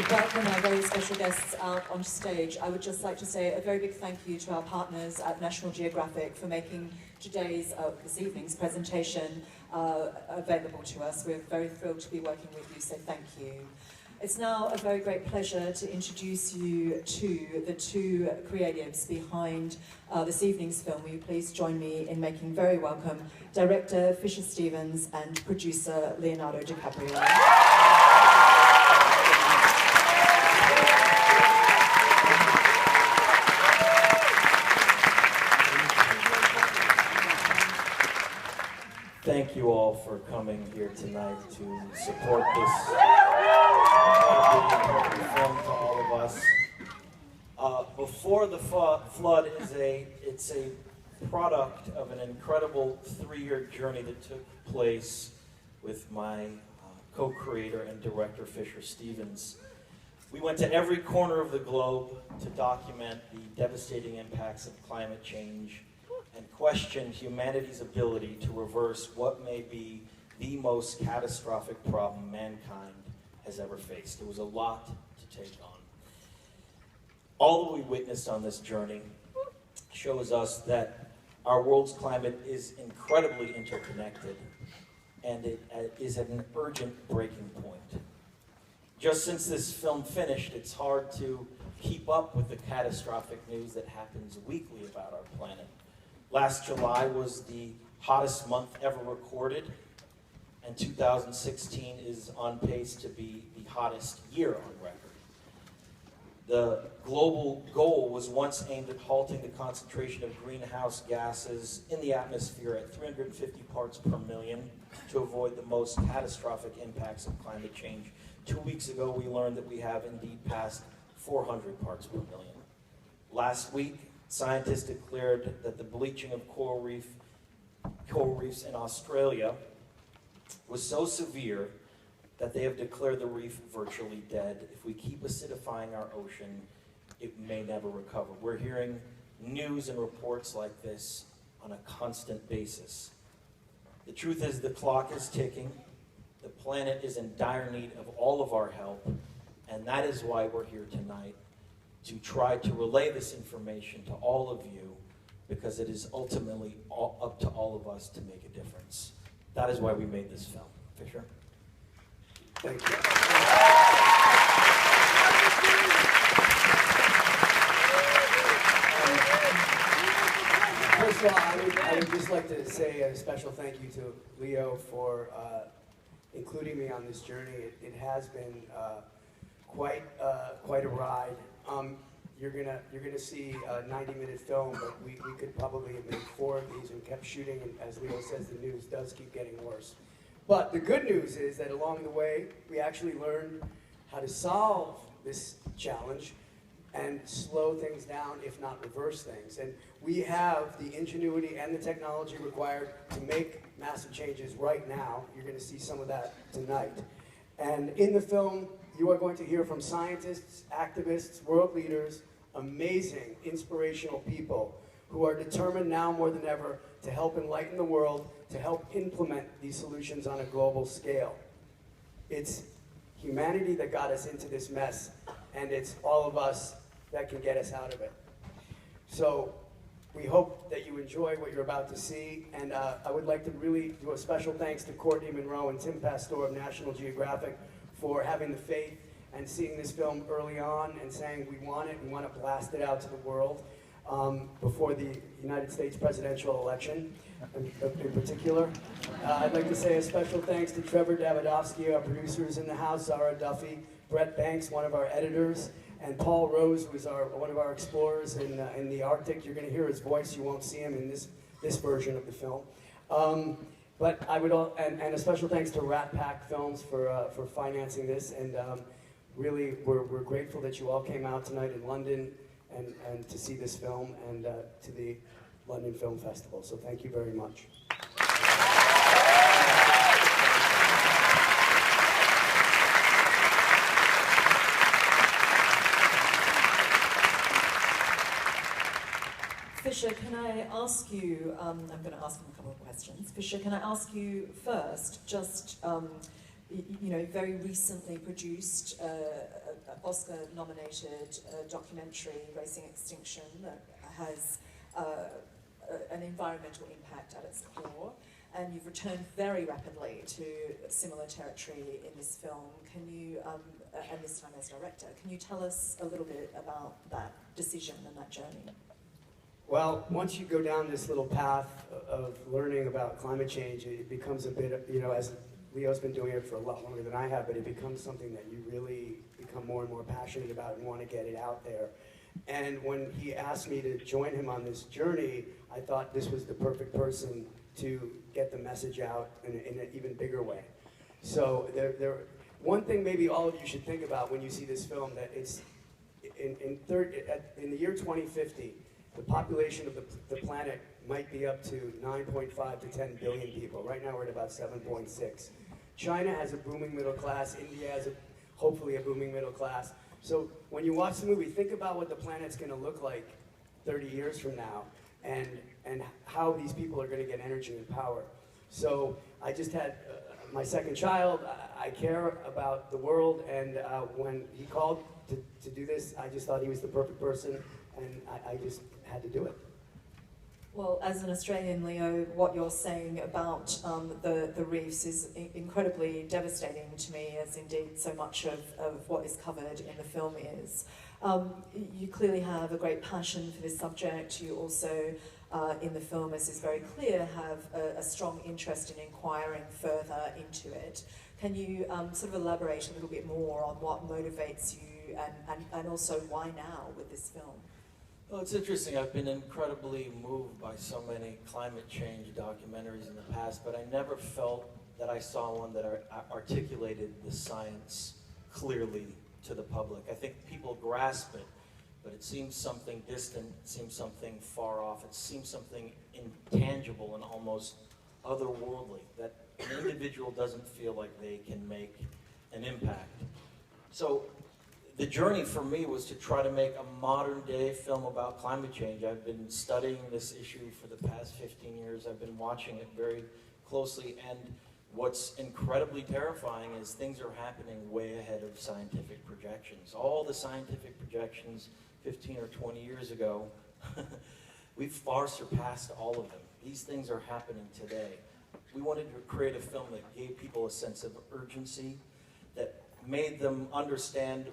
welcome our very special guests out on stage, I would just like to say a very big thank you to our partners at National Geographic for making today's, this evening's presentation available to us. We're very thrilled to be working with you, so thank you. It's now a very great pleasure to introduce you to the two creatives behind this evening's film. Will you please join me in making very welcome director Fisher Stevens and producer Leonardo Dicaprio. Thank you all for coming here tonight to support this film to all of us. Before the Flood it's a product of an incredible 3-year journey that took place with my co-creator and director Fisher Stevens. We went to every corner of the globe to document the devastating impacts of climate change and question humanity's ability to reverse what may be the most catastrophic problem mankind has ever faced. There was a lot to take on. All that we witnessed on this journey shows us that our world's climate is incredibly interconnected, and it is at an urgent breaking point. Just since this film finished, it's hard to keep up with the catastrophic news that happens weekly about our planet. Last July was the hottest month ever recorded, and 2016 is on pace to be the hottest year on record. The global goal was once aimed at halting the concentration of greenhouse gases in the atmosphere at 350 parts per million to avoid the most catastrophic impacts of climate change. 2 weeks ago, we learned that we have indeed passed 400 parts per million. Last week, scientists declared that the bleaching of coral reefs in Australia was so severe that they have declared the reef virtually dead. If we keep acidifying our ocean, it may never recover. We're hearing news and reports like this on a constant basis. The truth is the clock is ticking. The planet is in dire need of all of our help, and that is why we're here tonight, to try to relay this information to all of you, because it is ultimately up to all of us to make a difference. That is why we made this film. Fisher? Thank you. First of all, I would just like to say a special thank you to Leo for including me on this journey. It has been quite a ride. You're gonna see a 90-minute film, but we could probably have made 4 of these and kept shooting, and as Leo says, the news does keep getting worse. But the good news is that along the way, we actually learned how to solve this challenge and slow things down, if not reverse things. And we have the ingenuity and the technology required to make massive changes right now. You're gonna see some of that tonight. And in the film, you are going to hear from scientists, activists, world leaders, amazing, inspirational people who are determined now more than ever to help enlighten the world, to help implement these solutions on a global scale. It's humanity that got us into this mess, and it's all of us that can get us out of it. So we hope that you enjoy what you're about to see, and I would like to really do a special thanks to Courtney Monroe and Tim Pastor of National Geographic for having the faith and seeing this film early on and saying we want to blast it out to the world before the United States presidential election in particular. I'd like to say a special thanks to Trevor Davidovsky, our producers in the house, Zara Duffy, Brett Banks, one of our editors, and Paul Rose, who is one of our explorers in the Arctic. You're going to hear his voice. You won't see him in this version of the film. But I would and a special thanks to Rat Pack Films for financing this, and really we're grateful that you all came out tonight in London and to see this film and to the London Film Festival. So thank you very much. Fisher, can I ask you, I'm going to ask him a couple of questions. Fisher, can I ask you first, just very recently produced Oscar-nominated documentary, Racing Extinction, that has an environmental impact at its core. And you've returned very rapidly to similar territory in this film. Can you, and this time as director, can you tell us a little bit about that decision and that journey? Well, once you go down this little path of learning about climate change, it becomes a bit, as Leo's been doing it for a lot longer than I have, but it becomes something that you really become more and more passionate about and want to get it out there. And when he asked me to join him on this journey, I thought this was the perfect person to get the message out in an even bigger way. So one thing maybe all of you should think about when you see this film, that it's in the year 2050, the population of the planet might be up to 9.5 to 10 billion people. Right now we're at about 7.6. China has a booming middle class. India has hopefully a booming middle class. So when you watch the movie, think about what the planet's going to look like 30 years from now, and how these people are going to get energy and power. So I just had my second child. I care about the world, and when he called to do this, I just thought he was the perfect person, and I just had to do it. Well, as an Australian, Leo, what you're saying about the reefs is incredibly devastating to me, as indeed so much of what is covered in the film is. You clearly have a great passion for this subject. You also, in the film, as is very clear, have a strong interest in inquiring further into it. Can you sort of elaborate a little bit more on what motivates you and also why now with this film? Well, it's interesting. I've been incredibly moved by so many climate change documentaries in the past, but I never felt that I saw one that articulated the science clearly to the public. I think people grasp it, but it seems something distant, it seems something far off, it seems something intangible and almost otherworldly, that an individual doesn't feel like they can make an impact. So the journey for me was to try to make a modern day film about climate change. I've been studying this issue for the past 15 years. I've been watching it very closely, and what's incredibly terrifying is things are happening way ahead of scientific projections. All the scientific projections 15 or 20 years ago, we've far surpassed all of them. These things are happening today. We wanted to create a film that gave people a sense of urgency, that made them understand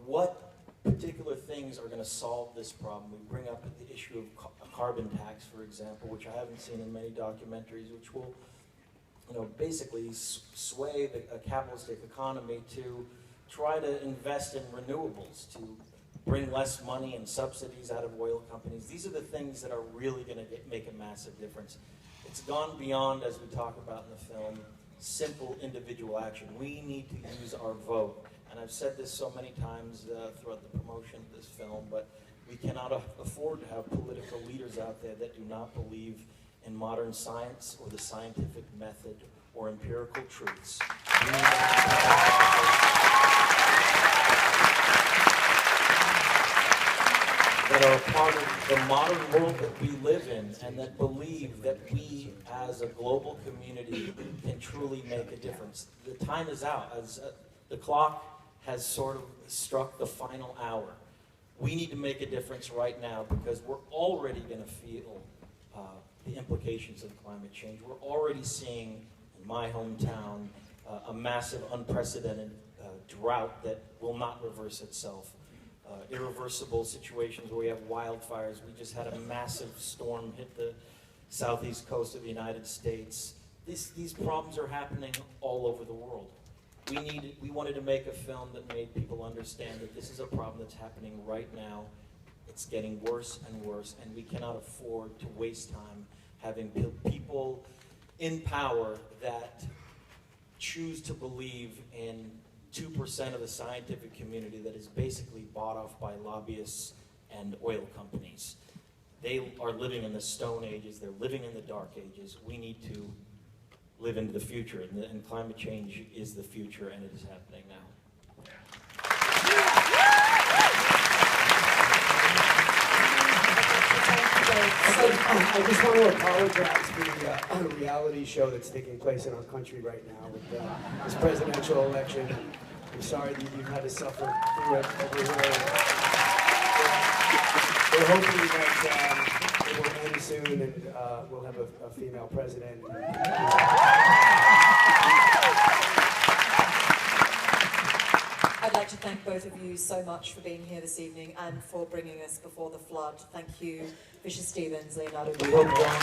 what particular things are going to solve this problem. We bring up the issue of a carbon tax, for example, which I haven't seen in many documentaries, which will, basically sway a capitalistic economy to try to invest in renewables, to bring less money and subsidies out of oil companies. These are the things that are really going to make a massive difference. It's gone beyond, as we talk about in the film, simple individual action. We need to use our vote. And I've said this so many times throughout the promotion of this film, but we cannot afford to have political leaders out there that do not believe in modern science or the scientific method or empirical truths. That are a part of the modern world that we live in, and that believe that we as a global community can truly make a difference. The time is out. As the clock has sort of struck the final hour. We need to make a difference right now, because we're already going to feel the implications of climate change. We're already seeing in my hometown a massive, unprecedented drought that will not reverse itself. Irreversible situations where we have wildfires. We just had a massive storm hit the southeast coast of the United States. These problems are happening all over the world. We wanted to make a film that made people understand that this is a problem that's happening right now. It's getting worse and worse, and we cannot afford to waste time having people in power that choose to believe in 2% of the scientific community that is basically bought off by lobbyists and oil companies. They are living in the Stone Ages, they're living in the Dark Ages. We need to live into the future, and climate change is the future, and it is happening now. Thank you I just want to apologize for the reality show that's taking place in our country right now with this presidential election. I'm sorry that you've had to suffer through it over here. We're hoping that it will end soon and we'll have a female president. I'd like to thank both of you so much for being here this evening and for bringing us before the flood. Thank you, Fisher Stevens, Leonardo Dicaprio. We hope John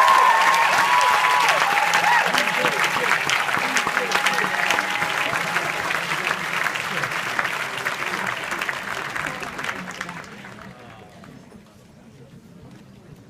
goes.